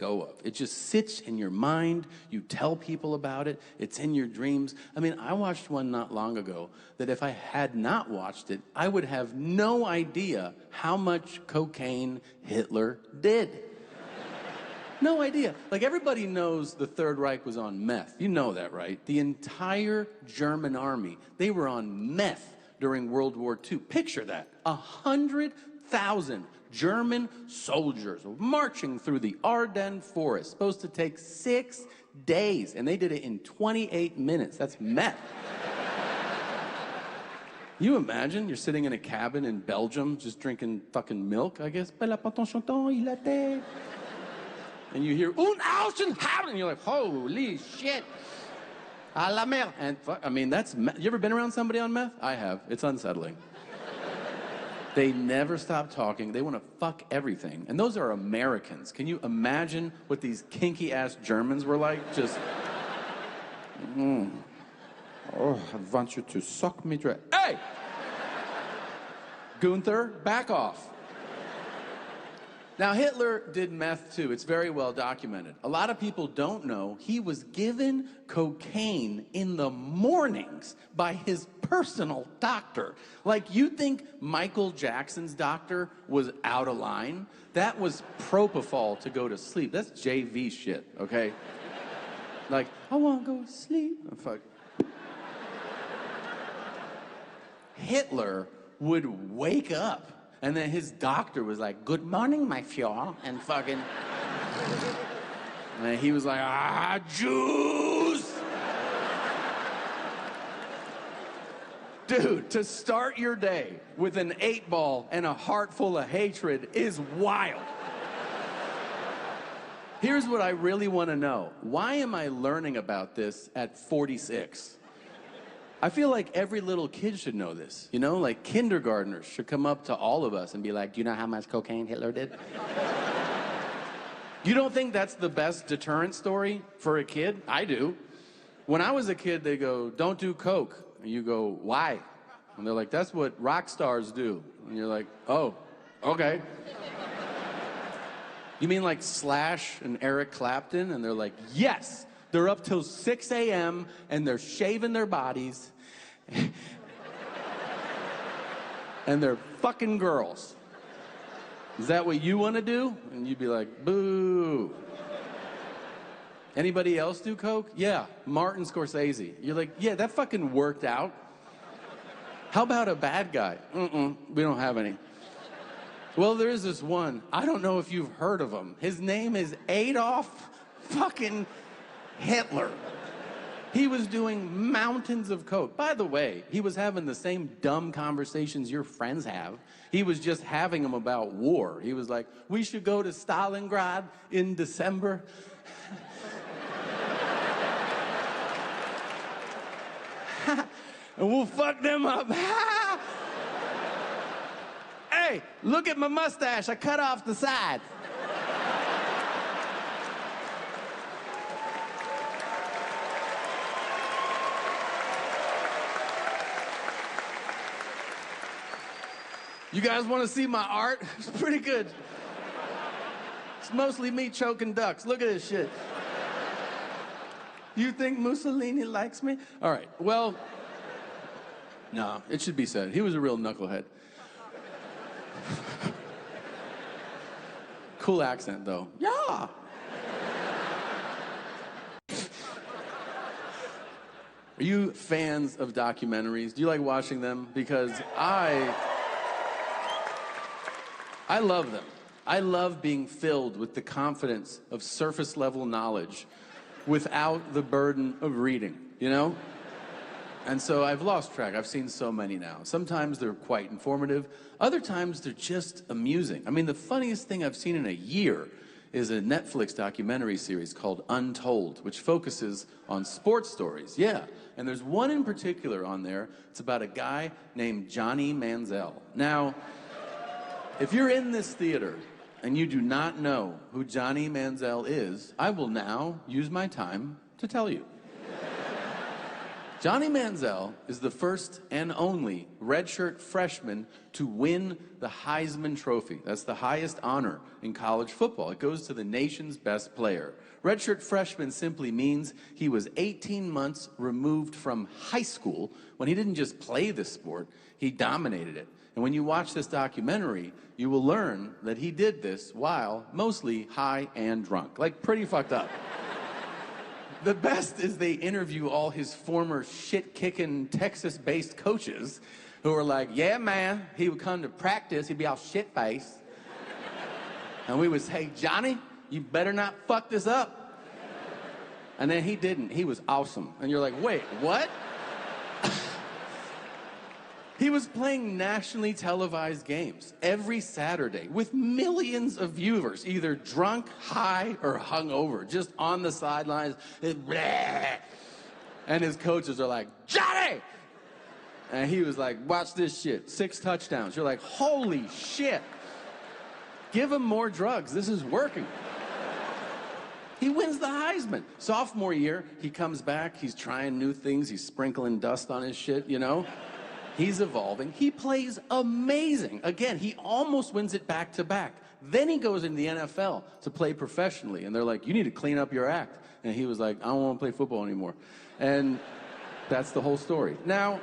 go of. It just sits in your mind. You tell people about it. It's in your dreams. I mean, I watched one not long ago that if I had not watched it, I would have no idea how much cocaine Hitler did. No idea. Like, everybody knows the Third Reich was on meth. You know that, right? The entire German army, they were on meth during World War II. Picture that. 100,000 German soldiers marching through the Ardennes forest, supposed to take 6 days, and they did it in 28 minutes. That's meth. You imagine you're sitting in a cabin in Belgium just drinking fucking milk, I guess. And you hear, "Un Auschenhaben," and you're like, holy shit. A la mer. And I mean, that's meth. You ever been around somebody on meth? I have. It's unsettling. They never stop talking. They want to fuck everything. And those are Americans. Can you imagine what these kinky-ass Germans were like? Just, oh, I want you to suck me dry. Hey! Gunther, back off. Now, Hitler did meth too. It's very well documented. A lot of people don't know he was given cocaine in the mornings by his personal doctor. Like, you think Michael Jackson's doctor was out of line? That was propofol to go to sleep. That's JV shit, okay? Like, I want to go to sleep. Oh, fuck. Hitler would wake up, and then his doctor was like, "Good morning, my Führer," and fucking... and he was like, Jews! Dude, to start your day with an 8-ball and a heart full of hatred is wild. Here's what I really want to know. Why am I learning about this at 46? I feel like every little kid should know this, you know? Like, kindergartners should come up to all of us and be like, "Do you know how much cocaine Hitler did?" You don't think that's the best deterrent story for a kid? I do. When I was a kid, they go, "Don't do coke." And you go, "Why?" And they're like, "That's what rock stars do." And you're like, "Oh, okay." You mean like Slash and Eric Clapton? And they're like, "Yes." They're up till 6 a.m. and they're shaving their bodies. And they're fucking girls. Is that what you want to do? And you'd be like, "Boo." Anybody else do coke? Yeah, Martin Scorsese. You're like, "Yeah, that fucking worked out." How about a bad guy? We don't have any. Well, there is this one. I don't know if you've heard of him. His name is Adolf fucking Hitler. He was doing mountains of coke. By the way, he was having the same dumb conversations your friends have. He was just having them about war. He was like, "We should go to Stalingrad in December." And we'll fuck them up. Hey, look at my mustache. I cut off the side. You guys want to see my art? It's pretty good. It's mostly me choking ducks. Look at this shit. You think Mussolini likes me? All right, well, no, it should be said. He was a real knucklehead. Cool accent, though. Yeah. Are you fans of documentaries? Do you like watching them? Because I love them. I love being filled with the confidence of surface-level knowledge without the burden of reading, you know? And so I've lost track. I've seen so many now. Sometimes they're quite informative. Other times they're just amusing. I mean, the funniest thing I've seen in a year is a Netflix documentary series called Untold, which focuses on sports stories. Yeah, and there's one in particular on there. It's about a guy named Johnny Manziel. Now, if you're in this theater and you do not know who Johnny Manziel is, I will now use my time to tell you. Johnny Manziel is the first and only redshirt freshman to win the Heisman Trophy. That's the highest honor in college football. It goes to the nation's best player. Redshirt freshman simply means he was 18 months removed from high school when he didn't just play the sport, he dominated it. And when you watch this documentary, you will learn that he did this while mostly high and drunk. Like, pretty fucked up. The best is they interview all his former shit-kicking Texas-based coaches who are like, yeah, man, he would come to practice, he'd be all shit-faced. And we would say, Johnny, you better not fuck this up. And then he didn't. He was awesome. And you're like, wait, what? He was playing nationally televised games every Saturday with millions of viewers, either drunk, high, or hungover, just on the sidelines. And his coaches are like, Johnny! And he was like, watch this shit. 6 touchdowns. You're like, holy shit. Give him more drugs. This is working. He wins the Heisman. Sophomore year, he comes back. He's trying new things. He's sprinkling dust on his shit, you know? He's evolving. He plays amazing. Again, he almost wins it back to back. Then he goes into the NFL to play professionally. And they're like, you need to clean up your act. And he was like, I don't want to play football anymore. And that's the whole story. Now,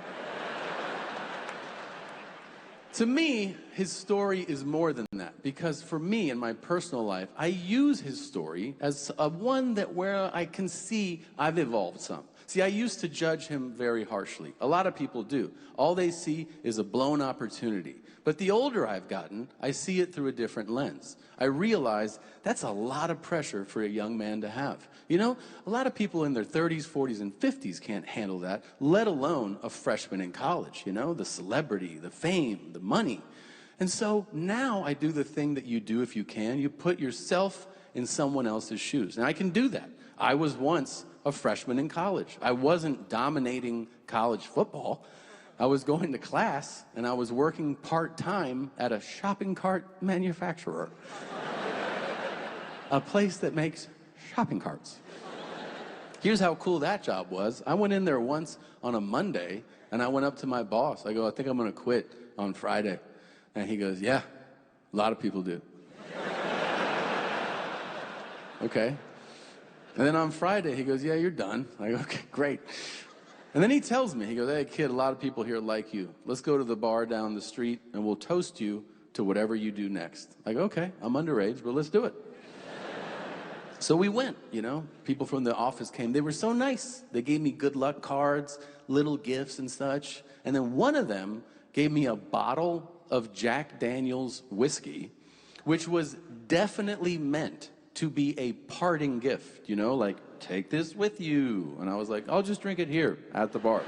to me, his story is more than that. Because for me, in my personal life, I use his story as one that where I can see I've evolved some. See, I used to judge him very harshly. A lot of people do. All they see is a blown opportunity. But the older I've gotten, I see it through a different lens. I realize that's a lot of pressure for a young man to have. You know, a lot of people in their 30s, 40s, and 50s can't handle that, let alone a freshman in college, you know, the celebrity, the fame, the money. And so now I do the thing that you do if you can. You put yourself in someone else's shoes. And I can do that. I was once a freshman in college. I wasn't dominating college football. I was going to class, and I was working part-time at a shopping cart manufacturer. A place that makes shopping carts. Here's how cool that job was. I went in there once on a Monday, and I went up to my boss. I go, I think I'm going to quit on Friday. And he goes, yeah, a lot of people do. Okay. And then on Friday, he goes, yeah, you're done. I go, okay, great. And then he tells me, he goes, hey, kid, a lot of people here like you. Let's go to the bar down the street, and we'll toast you to whatever you do next. I go, okay, I'm underage, but let's do it. So we went, you know. People from the office came. They were so nice. They gave me good luck cards, little gifts and such. And then one of them gave me a bottle of Jack Daniel's whiskey, which was definitely meant to be a parting gift, you know, like, take this with you. And I was like, I'll just drink it here at the bar.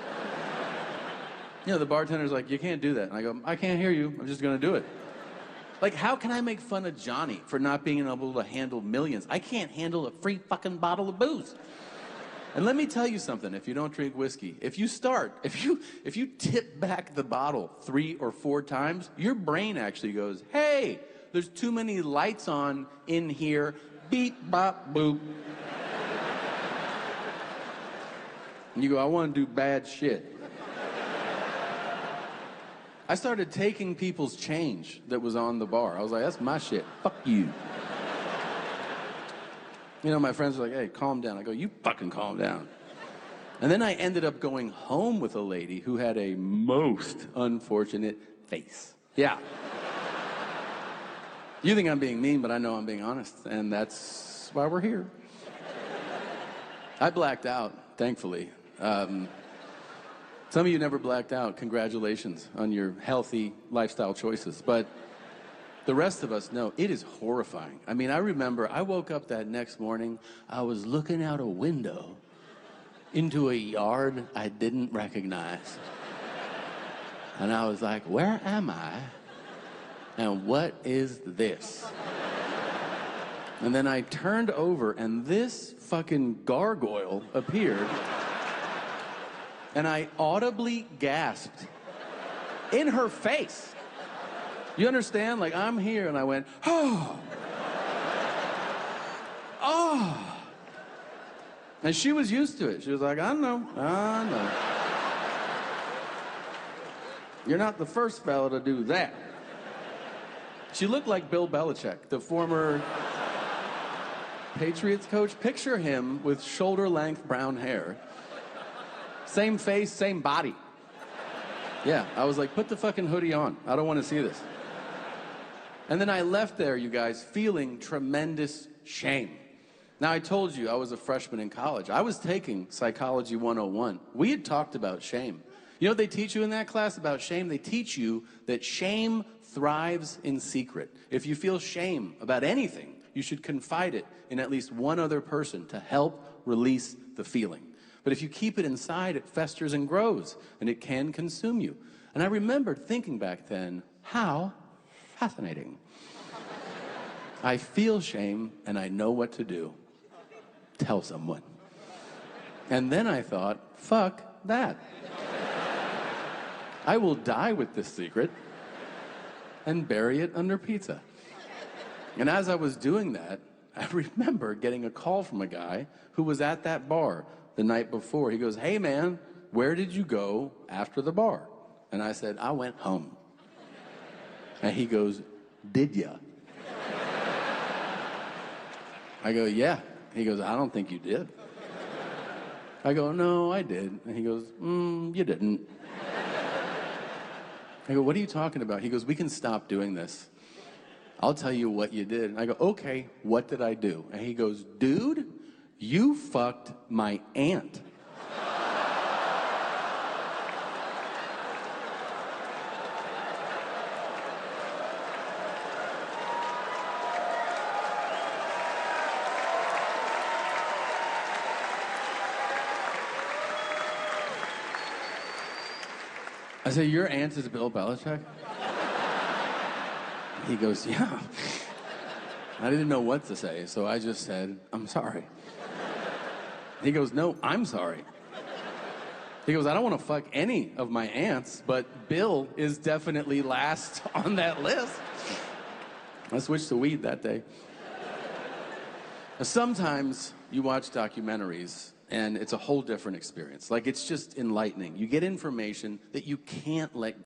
You know, the bartender's like, you can't do that. And I go, I can't hear you. I'm just going to do it. Like, how can I make fun of Johnny for not being able to handle millions? I can't handle a free fucking bottle of booze. And let me tell you something, if you don't drink whiskey, if you tip back the bottle 3 or 4 times, your brain actually goes, hey, there's too many lights on in here. Beep, bop, boop. And you go, I want to do bad shit. I started taking people's change that was on the bar. I was like, that's my shit. Fuck you. You know, my friends were like, hey, calm down. I go, you fucking calm down. And then I ended up going home with a lady who had a most unfortunate face. Yeah. You think I'm being mean, but I know I'm being honest, and that's why we're here. I blacked out, thankfully. Some of you never blacked out. Congratulations on your healthy lifestyle choices. But the rest of us know it is horrifying. I mean, I remember I woke up that next morning. I was looking out a window into a yard I didn't recognize. And I was like, where am I? And what is this? And then I turned over, and this fucking gargoyle appeared. And I audibly gasped in her face. You understand? Like, I'm here, and I went, oh. Oh. And she was used to it. She was like, I know. You're not the first fella to do that. She looked like Bill Belichick, the former Patriots coach. Picture him with shoulder-length brown hair. Same face, same body. Yeah, I was like, put the fucking hoodie on. I don't want to see this. And then I left there, you guys, feeling tremendous shame. Now, I told you I was a freshman in college. I was taking Psychology 101. We had talked about shame. You know what they teach you in that class about shame? They teach you that shame thrives in secret. If you feel shame about anything, you should confide it in at least one other person to help release the feeling. But if you keep it inside, it festers and grows, and it can consume you. And I remembered thinking back then, how fascinating. I feel shame, and I know what to do. Tell someone. And then I thought, fuck that. I will die with this secret and bury it under pizza. And as I was doing that, I remember getting a call from a guy who was at that bar the night before. He goes, hey man, where did you go after the bar? And I said, I went home. And he goes, did ya? I go, yeah. He goes, I don't think you did. I go, no, I did. And he goes, you didn't. I go, what are you talking about? He goes, we can stop doing this. I'll tell you what you did. And I go, okay, what did I do? And he goes, dude, you fucked my aunt. I say, your aunt is Bill Belichick? He goes, yeah. I didn't know what to say, so I just said, I'm sorry. He goes, no, I'm sorry. He goes, I don't want to fuck any of my aunts, but Bill is definitely last on that list. I switched to weed that day. Sometimes you watch documentaries, and it's a whole different experience. Like, it's just enlightening. You get information that you can't let